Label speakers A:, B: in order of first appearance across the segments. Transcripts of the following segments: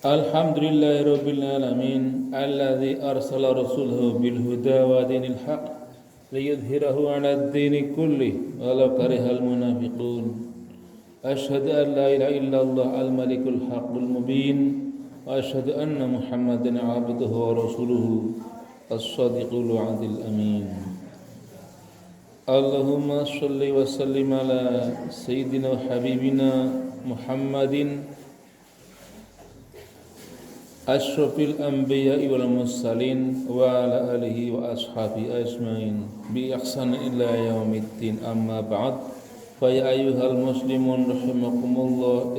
A: Alhamdulillahi Rabbil Alamin Alladhi arsala rasulahu bilhuda wa dinil haq liyudhhirahu ala ad-dini kullih walau karihal munafiqun. Ashhadu an la ilaha illallah al-malikul haqqul mubin wa ashhadu anna Muhammadan abduhu wa rasuluhu as-sadiqul wa'dil amin. Allahumma shalli wa sallim ala sayyidina wa habibina Muhammadin asyrafil anbiya'i wal mursalin wa ala alihi wa ashabi ajmain bi ihsan ila yaumiddin, amma ba'd. Fa ya ayyuhal muslimun rahimakumullah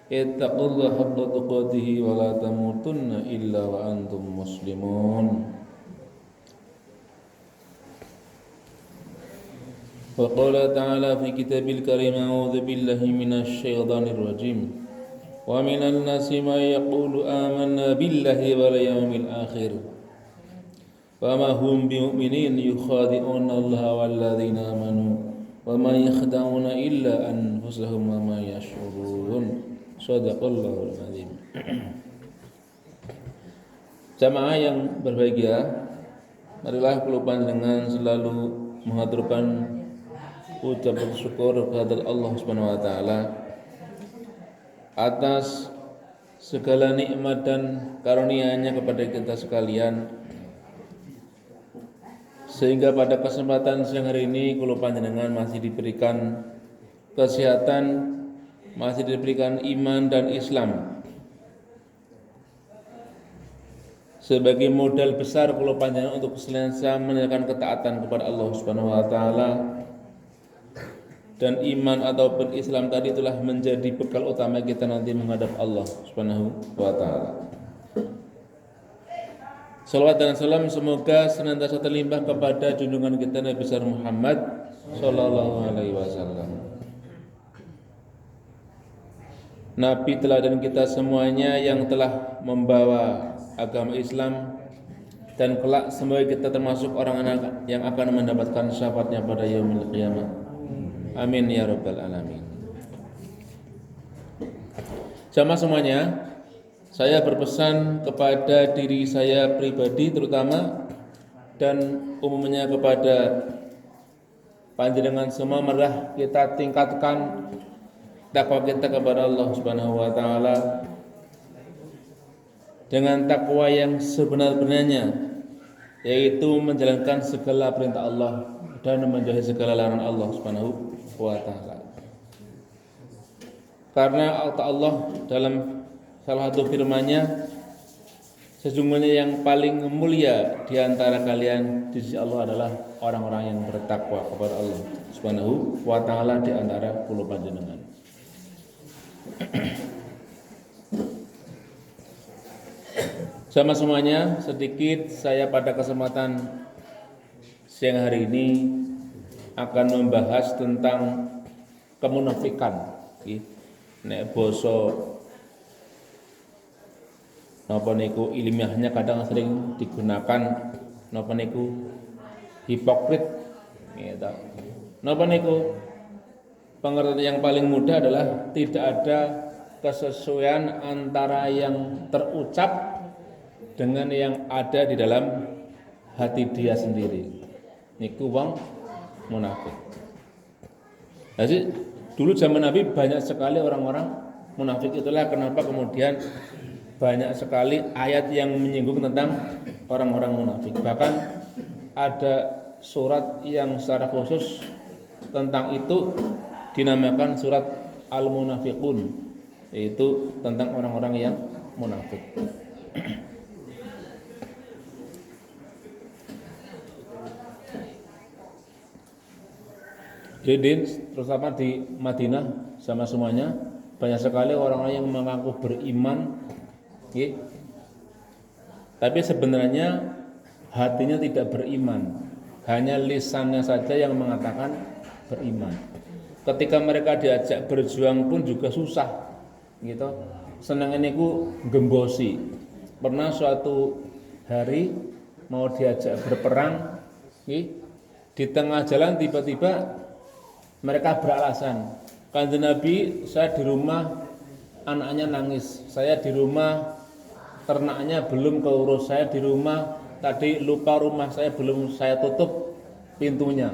A: ittaqullah haqqa tuqatih wa la tamutunna illa wa antum muslimun. Wa qala ta'ala fi kitabil karim a'udzu billahi minasy syaithanir rajim. Wa minan nasi man yaqulu amanna billahi wal yawmil akhir wa ma hum bimu'minin yukhadi'una Allaha wal ladzina amanu wa ma yakhda'una illa anfusahum wa ma yash'urun. Shadaqallahul azim. Jamaah yang berbahagia, marilah kula panjenengan selalu mengaturkan ucapan syukur kepada Allah Subhanahu wa taala atas segala nikmat dan karunia-Nya kepada kita sekalian, sehingga pada kesempatan siang hari ini kula panjenengan masih diberikan kesehatan, masih diberikan iman dan Islam sebagai modal besar kula panjenengan untuk senantiasa menjalankan ketaatan kepada Allah Subhanahu wa taala. Dan iman ataupun Islam tadi itulah menjadi bekal utama kita nanti menghadap Allah Subhanahu wa taala. Salawat dan salam semoga senantiasa terlimpah kepada junjungan kita Nabi besar Muhammad sallallahu alaihi wasallam. Nabi teladan kita semuanya yang telah membawa agama Islam, dan kelak semoga kita termasuk orang yang akan mendapatkan syafaatnya pada yaumil qiyamah. Amin ya rabbal alamin. Jamaah semuanya, saya berpesan kepada diri saya pribadi terutama dan umumnya kepada panjenengan semua, marilah kita tingkatkan takwa kita kepada Allah Subhanahu wa taala dengan takwa yang sebenar-benarnya, yaitu menjalankan segala perintah Allah dan menjauhi segala larangan Allah Subhanahu wa ta'ala. Karena Allah dalam salah satu firman-Nya, sesungguhnya yang paling mulia di antara kalian di sisi Allah adalah orang-orang yang bertakwa kepada Allah Subhanahu wa ta'ala di antara kula panjenengan. Sama semuanya, sedikit saya pada kesempatan siang hari ini akan membahas tentang kemunafikan. Nek basa napa niku ilmiahnya kadang sering digunakan napa niku hipokrit, gitu. Napa niku pengertian yang paling mudah adalah tidak ada kesesuaian antara yang terucap dengan yang ada di dalam hati dia sendiri. Niku wong munafik. Jadi dulu zaman Nabi banyak sekali orang-orang munafik, itulah kenapa kemudian banyak sekali ayat yang menyinggung tentang orang-orang munafik. Bahkan ada surat yang secara khusus tentang itu dinamakan surat Al-Munafiqun, yaitu tentang orang-orang yang munafik. Jadi terutama di Madinah sama semuanya banyak sekali orang-orang yang mengaku beriman, tapi sebenarnya hatinya tidak beriman, hanya lisannya saja yang mengatakan beriman. Ketika mereka diajak berjuang pun juga susah, gitu. Senangnya niku gembosi. Pernah suatu hari mau diajak berperang, di tengah jalan tiba-tiba mereka beralasan, Kanjeng Nabi, saya di rumah anaknya nangis, saya di rumah ternaknya belum keurus, saya di rumah tadi lupa rumah saya belum saya tutup pintunya,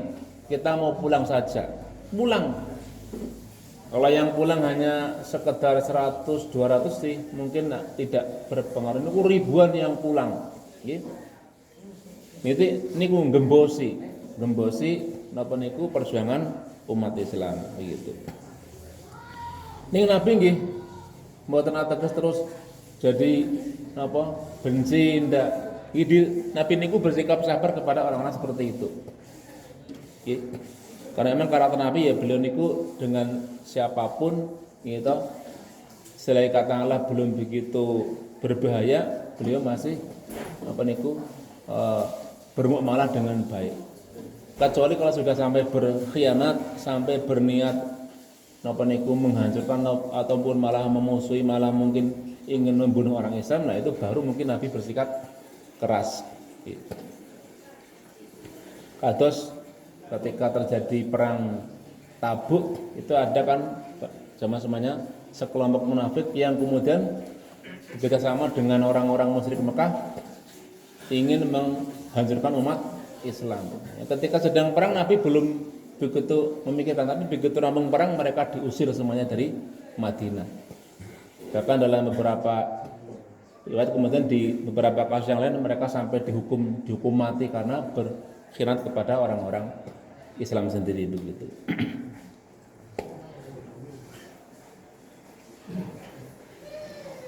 A: kita mau pulang saja. Pulang. Kalau yang pulang hanya sekedar 100-200 sih mungkin tidak berpengaruh. Ini ribuan yang pulang. Ini niku gembosi napa niku perjuangan umat Islam begitu. Ning Nabi nggih mboten ateges terus jadi apa benci ndak. Nabi niku bersikap sabar kepada orang-orang seperti itu. Karena memang karakter Nabi ya beliau niku dengan siapapun gitu selain kata Allah belum begitu berbahaya, beliau masih apa niku bermuamalah dengan baik. Kecuali kalau sudah sampai berkhianat, sampai berniat napa niku menghancurkan ataupun malah memusuhi, malah mungkin ingin membunuh orang Islam, nah itu baru mungkin Nabi bersikap keras. Kados ketika terjadi perang Tabuk itu ada kan sama-samanya sekelompok munafik yang kemudian bekerjasama dengan orang-orang musyrik Mekah ingin menghancurkan umat Islam. Ketika sedang perang Nabi belum begitu memikirkan, tapi begitu rampung perang mereka diusir semuanya dari Madinah. Bahkan dalam beberapa riwayat kemudian di beberapa kasus yang lain mereka sampai dihukum mati karena berkhianat kepada orang-orang Islam sendiri begitu.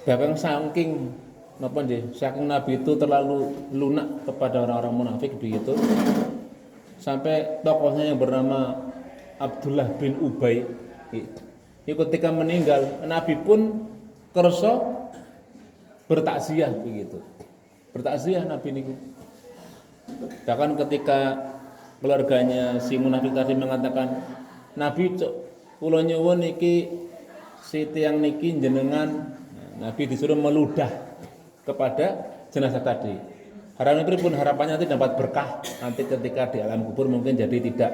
A: Bahkan saking Nabi itu terlalu lunak kepada orang-orang munafik begitu, sampai tokohnya yang bernama Abdullah bin Ubay itu ketika meninggal Nabi pun kersa bertakziah begitu. Bertakziah Nabi niku. Bahkan ketika keluarganya si munafik tadi mengatakan, Nabi kula nyuwun niki si tiyang niki jenengan, Nabi disuruh meludah kepada jenazah tadi. Harapannya nanti dapat berkah nanti ketika di alam kubur mungkin jadi tidak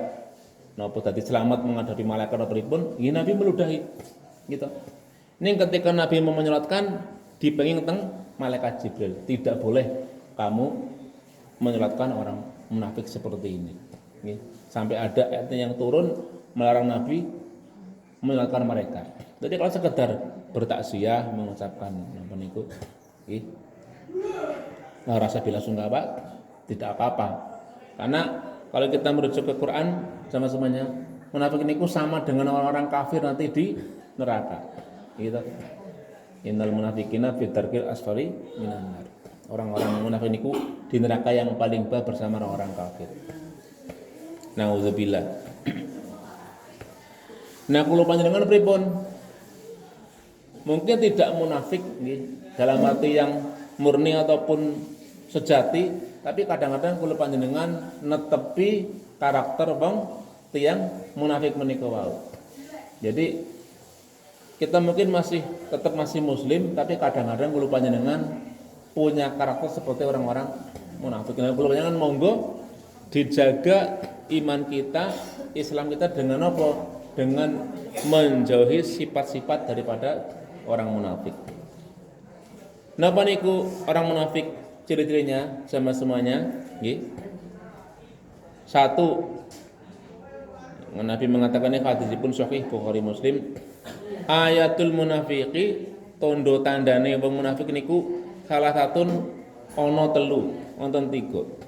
A: napa tadi selamat menghadapi malaikat atau pripun, ini Nabi meludahi gitu. Ini ketika Nabi mau menyolatkan dipenging teng malaikat Jibril, tidak boleh kamu menyolatkan orang munafik seperti ini. Sampai ada ayat yang turun melarang Nabi menyolatkan mereka. Jadi kalau sekedar bertakziah mengucapkan apa niku rasa bela sungkawa tidak apa-apa. Karena kalau kita merujuk ke Quran sama-samanya munafik niku sama dengan orang-orang kafir nanti di neraka. Gitu. Innal munafiqina fi darkil asfali minan nar. Orang-orang munafik niku di neraka yang paling bawah bersama orang-orang kafir. Nauzubillah. Nah, kula panjenengan pripun? Mungkin tidak munafik nggih, dalam arti yang murni ataupun sejati, tapi kadang-kadang kula panjenengan netepi karakter wong tiyang munafik menika wau. Jadi kita mungkin tetap masih muslim, tapi kadang-kadang kula panjenengan punya karakter seperti orang-orang munafik. Nah, kula panjenengan monggo dijaga iman kita, Islam kita dengan apa? Dengan menjauhi sifat-sifat daripada orang munafik. Napa niku orang munafik ciri-cirinya sama semuanya? Nggih. Satu, Nabi mengatakan ini hadisipun sahih Bukhari Muslim. Ayatul munafiqi tondo tandane wong munafik niku salah satun ana telu, wonten 3.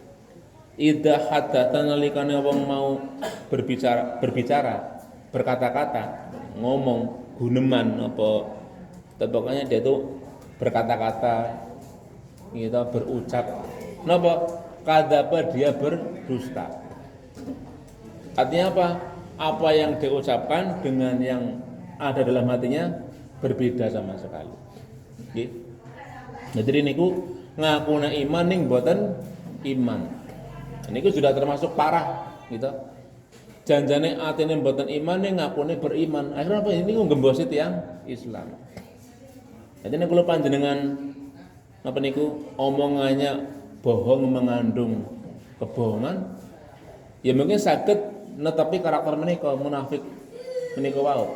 A: Idza hadatsa nalikane wong mau berbicara, berkata-kata, ngomong, guneman apa pokoknya dia itu berkata-kata gitu, berucap. Napa? Kadzaba, dia berdusta. Artinya apa? Apa yang diucapkan dengan yang ada dalam hatinya berbeda sama sekali. Nggih. Jadi niku ngakuna iman ning boten iman. Niku sudah termasuk parah gitu. Janjane atine mboten iman ning ngakune beriman. Akhirnya apa ini ngembosi tiyang Islam. Jadi nek kula panjenengan apa niku omongannya bohong mengandung kebohongan, ya mungkin saged netapi karakter menika munafik menika wau.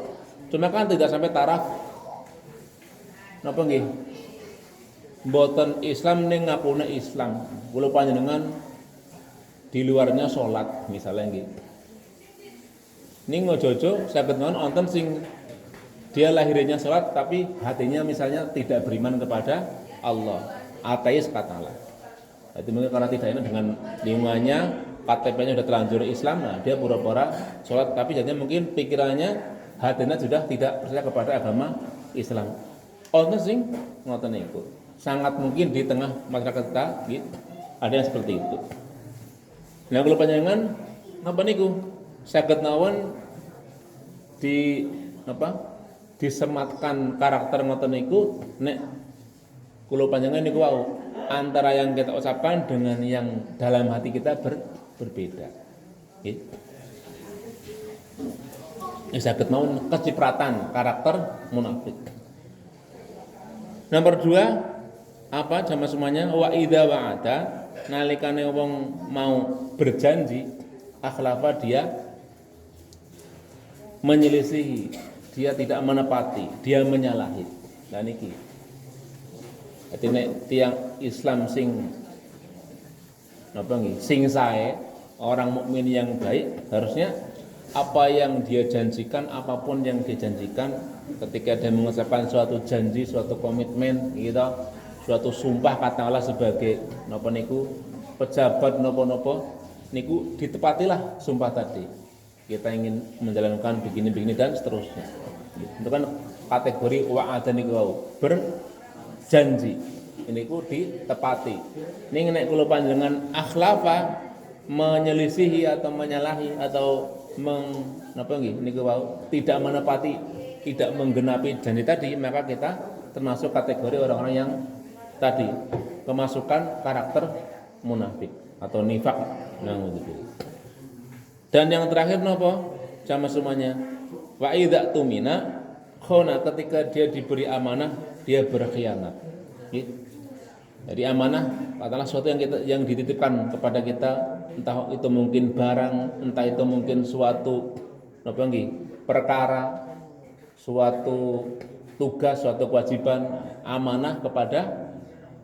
A: Cuma kan tidak sampai taraf napa nggih? Mboten Islam ning ngakune Islam. Kula panjenengan di luarnya sholat misalnya nggih. Ning ojo-ojo saged mawon wonten sing dia lahirnya sholat tapi hatinya misalnya tidak beriman kepada Allah, ateis katalah. Itu mungkin karena tidak enak dengan lingkungannya, KTP-nya sudah terlanjur Islam, nah dia pura-pura sholat tapi jadinya mungkin pikirannya hatinya sudah tidak percaya kepada agama Islam. Wonten sing ngoten niku. Sangat mungkin di tengah masyarakat kita gitu, ada yang seperti itu. Nah kalau panjangan napa niku saged nawon di apa disematkan karakter ngoten niku nek kula panjenengan niku wau antara yang kita ucapkan dengan yang dalam hati kita berbeda. Nggih. Ya saged mawon kecipratan karakter munafik. Nomor 2 apa jamaah semuanya wa idza wa'ada nalikane wong mau berjanji akhlafa dia menyelisihi, dia tidak menepati, dia menyalahi. Lah niki. Dadi nek tiyang Islam sing napa nggih, sing sae, orang mukmin yang baik harusnya apa yang dia janjikan, apapun yang dia janjikan ketika dia mengucapkan suatu janji, suatu komitmen gitu, suatu sumpah katakanlah sebagai napa niku pejabat napa-napa niku ditepatilah sumpah tadi. Kita ingin menjalankan begini-begini dan seterusnya. Itu kan kategori wa'ada niku berjanji. Ini ku ditepati. Ning nek kula panjenengan akhlafa menyelisihi atau menyalahi atau napa nggih niku wau tidak menepati, tidak menggenapi janji tadi, maka kita termasuk kategori orang-orang yang tadi kemasukan karakter munafik atau nifak. Dan yang terakhir napa? Sama semuanya. Wa idza tumina khona, ketika dia diberi amanah dia berkhianat. Jadi amanah adalah sesuatu yang dititipkan kepada kita, entah itu mungkin barang, entah itu mungkin suatu napa nggih perkara, suatu tugas, suatu kewajiban, amanah kepada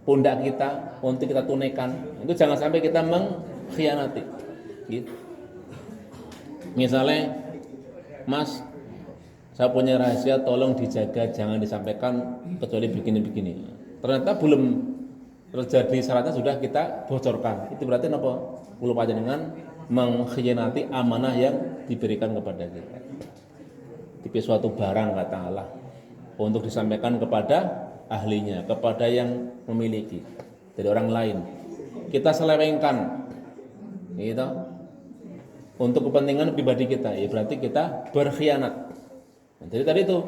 A: pundak kita untuk kita tunaikan. Itu jangan sampai kita mengkhianati. Gitu. Misalnya, Mas, saya punya rahasia, tolong dijaga, jangan disampaikan kecuali begini-begini. Ternyata belum terjadi syaratnya sudah kita bocorkan. Itu berarti apa? Kula panjenengan mengkhianati amanah yang diberikan kepada kita. Tipe suatu barang kata Allah untuk disampaikan kepada ahlinya, kepada yang memiliki dari orang lain. Kita selewengkan, gitu, untuk kepentingan pribadi kita. Ya berarti kita berkhianat. Nah, jadi tadi itu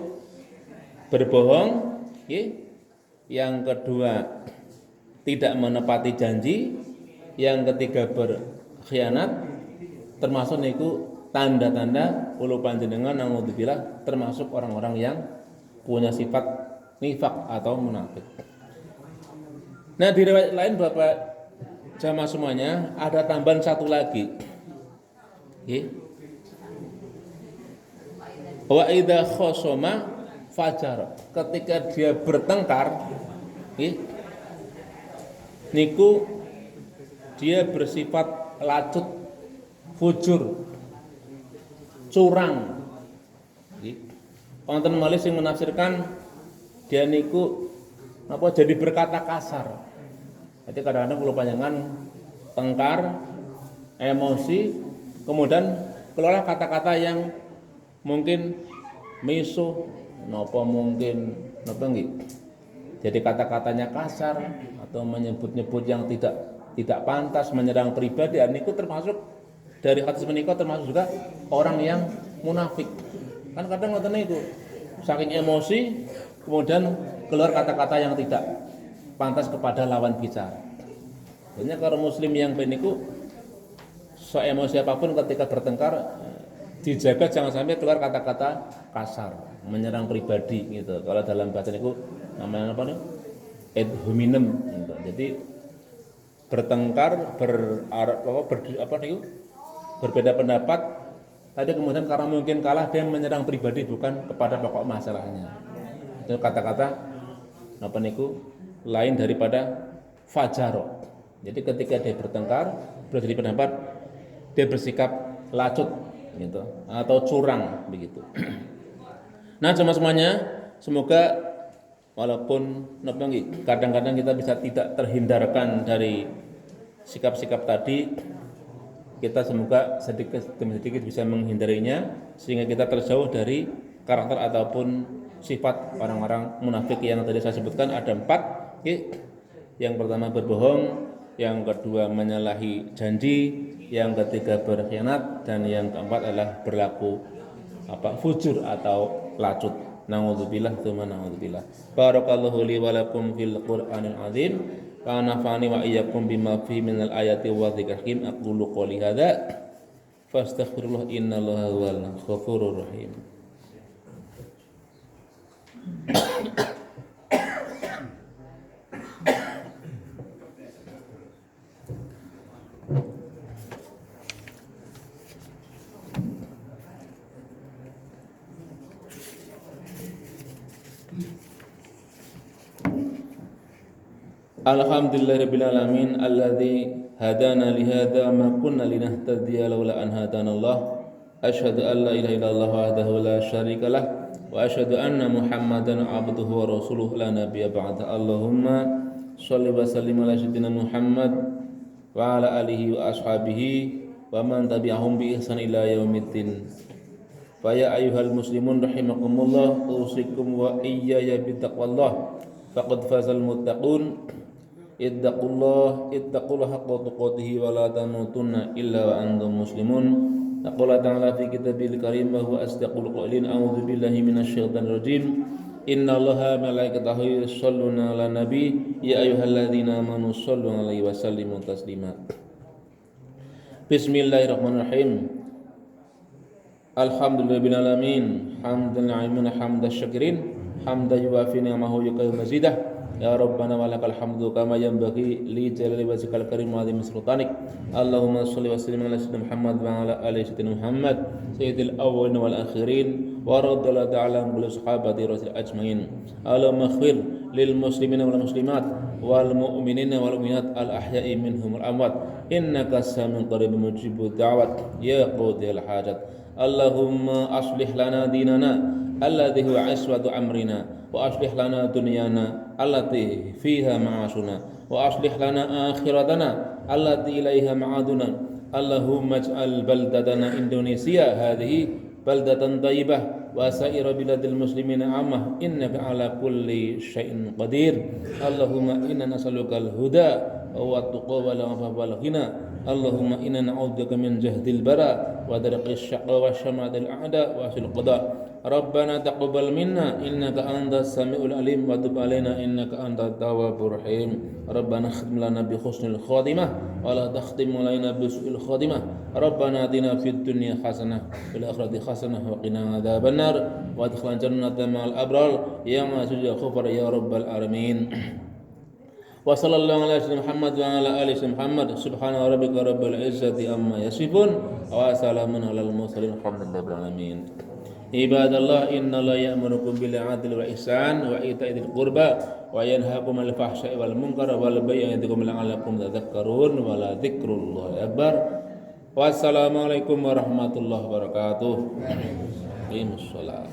A: berbohong, ya. Yang kedua tidak menepati janji, yang ketiga berkhianat, termasuk niku tanda-tanda kula panjenengan naudzubillah termasuk orang-orang yang punya sifat nifak atau munafik. Nah, di riwayat lain Bapak jamaah semuanya ada tambahan satu lagi. Nggih. Wa idza khosoma fajar, ketika dia bertengkar, nggih, niku dia bersifat lacut, fujur, curang. Wonten malih sing menafsirkan dia niku apa jadi berkata kasar. Jadi kadang-kadang kula panjenengan tengkar, emosi, kemudian keluar kata-kata yang mungkin misuh, napa mungkin napa nggih. Jadi kata-katanya kasar atau menyebut-nyebut yang tidak pantas, menyerang pribadi, niku termasuk dari hadis menika termasuk juga orang yang munafik. Kan kadang ngoten niku, saking emosi kemudian keluar kata-kata yang tidak pantas kepada lawan bicara. Sebenarnya kalau muslim yang niku so emosi apapun ketika bertengkar dijaga jangan sampai keluar kata-kata kasar, menyerang pribadi gitu. Kalau dalam bahasa niku namanya apa nih? Ad hominem gitu. Jadi bertengkar berbeda pendapat, tadi kemudian karena mungkin kalah dia menyerang pribadi bukan kepada pokok masalahnya. Itu kata-kata apa niku lain daripada fajaro. Jadi ketika dia bertengkar, berbeda pendapat, dia bersikap lacut gitu atau curang begitu. Nah, semuanya semoga walaupun kadang-kadang kita bisa tidak terhindarkan dari sikap-sikap tadi, kita semoga sedikit demi sedikit bisa menghindarinya sehingga kita terjauh dari karakter ataupun sifat orang-orang munafik yang tadi saya sebutkan ada 4. Yang pertama berbohong, yang kedua menyalahi janji, yang ketiga berkhianat, dan yang keempat adalah berlaku fujur atau lacut. Na'udzubillah tsumma na'udzubillah. Barakallahu li wa lakum fil Qur'anil azim. Wa nafa'ani wa iyyakum bima fihi minal ayati wa dzikril hakim. Aqulu qouli hadza fastaghfirullah innallaha huwal ghafurur rahim. Alhamdulillahirabbil alamin alladzi hadana li hadza ma kunna linahtadiya laula an hadanallah. Asyhadu an la ilaha illallah wahdahu la syarikalah wa asyhadu anna Muhammadan abduhu wa rasuluhu la nabiyya ba'da. Allahumma shalli wa sallim ala sayyidina Muhammad wa ala alihi wa ashabihi wa man tabi'ahum bi ihsan ila yaumiddin. Fa ya ayyuhal muslimun rahimakumullah, usikum wa iyaya bi taqwallah. Faqad fazal muttaqun. Ittaqullaha haqqa tuqatih wa la tamutunna illa wa antum muslimun. Naqala ta'ala fi kitabil karim wa huwa asdaqul qailin. A'udzu billahi minasyaitonir rajim. Innallaha malaikatahu yusholluna 'alan nabi ya ayyuhalladzina amanu shollu 'alaihi wa sallimu taslima. Bismillahirrahmanirrahim. Alhamdulillahirabbil alamin. Hamdan 'alimin hamdash syakirin. Hamdan yuwafi ni'amahu yuqayyu mazidah. Ya Rabbana wa lakal hamdu kama yanbaghi li jalali wajhikal karim wa 'azimi sultanik. Allahumma shalli wa sallim ala sayyidina Muhammad wa ala ali sayyidina Muhammad sayyidil awwalin wal akhirin wa radhiyallahu ta'ala an kulli sahabati rasul ajmain. Allahumma ighfir lil muslimina wal muslimat wal mu'minina wal mu'minat al ahya'i minhum wal amwat innaka samiun qaribun mujibud da'wat ya qadhil hajat. Allahumma aslih lana dinana alladhi huwa iswatu amrina wa aslih lana dunyana allati fiha ma'ashuna wa aslih lana akhiratana allati ilaiha ma'aduna. Allahumma ij'al baldatana Indonesia hadhihi baldatan thayyibah wa sa'ira biladil muslimina ammah innaka ala kulli syai'in qadir. Allahumma inna nas'aluka al-huda wa at-tuqa wal ghina. Allahumma inna na'udzubika min jahdil bara wa darqis syaqwa wa syamatil a'da wa sil qada. Rabbana taqabbal minna innaka antas samiul alim wa tub alaina innaka antat tawwabur rahim. Rabbana khtim lana bi husnil khatimah wa la takhtim alaina bi su'il khatimah. Rabbana atina fid dunya hasanah wal akhirati hasanah wa qina adzabannar wa adkhilna jannata ma'al abrar ya ma'sujud ghafar ya rabbal alamin. Wa sallallahu ala sayyidina Muhammad wa ala ali sayyidina Muhammad. Subhana rabbika rabbil izzati amma yasifun wa salamun alal mursalin walhamdulillahi rabbil alamin. Ibadallah innallaha ya'murukum bil 'adli wal ihsan wa ita'i dzil qurba wa yanhaakum 'anil fahsya'i wal munkar wal bagyi ya'idukum la'allakum tadhakkarun wa la dzikrullahi akbar. Wassalamualaikum warahmatullahi wabarakatuh. Waalaikumsalam.